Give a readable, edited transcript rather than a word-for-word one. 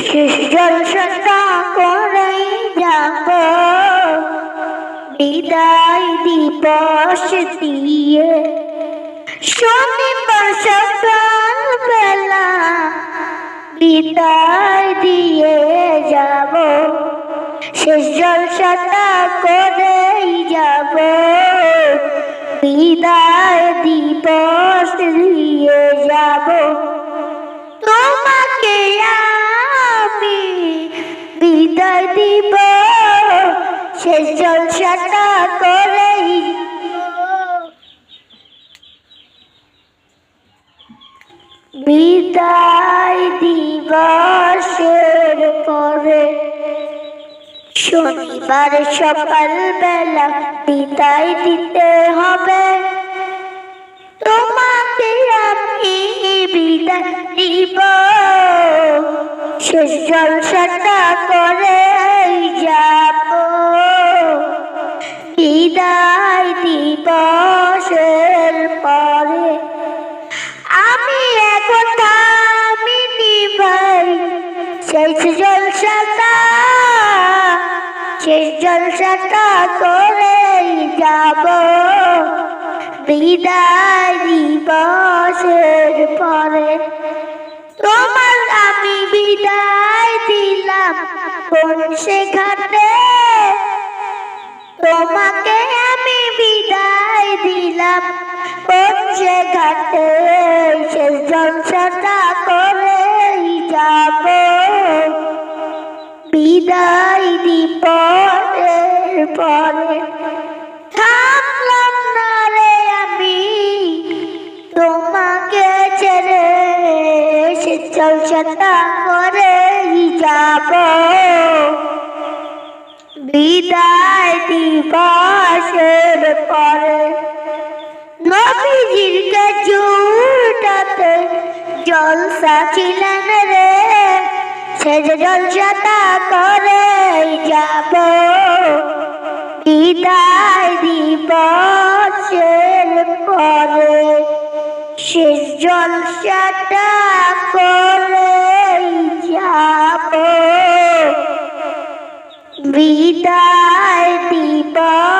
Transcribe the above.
শেষ জলসাটা করেই যাব বিদায় দিবস দিয়ে। শনিবার সকাল বেলা বিদায় দিয়ে যাব, শেষ জলসাটা করেই যাব বিদায় দিবস দিয়ে যাব। তোমাকে আমি বিদায় দিব, শেষ জলসাটা করেই বিদায় দিবসের পরে। শনিবার সকাল বেলা বিদায় দিতে হবে, তোমাকে আমি বিদায় দিব, শেষ জলসাটা করে যাব বিদায় দিবসের পরে। আমি এখন থামিনি ভাই, শেষ জলসাটা করেই যাব বিদায় দিবসের পরে। তোমার আমি বিদায় দিলাম কোন সে ঘাটে, তোমাকে আমি বিদায় দিলাম কোন সে ঘাটে, শেষ জলসাটা করেই যাব বিদায় দিবসের পরে। থামলাম না রে আমি তোমাকে ছেড়ে, শেষ জলসাটা করেই যাব বিদায় দিবসের পরে। নবীজির কাজুটাতে জলসা ছিলেন রে, শেষ জলসাটা করেই যাব বিদায় দিবসের পরে। শেষ জলসাটা করেই যাব বিদায় দিবস।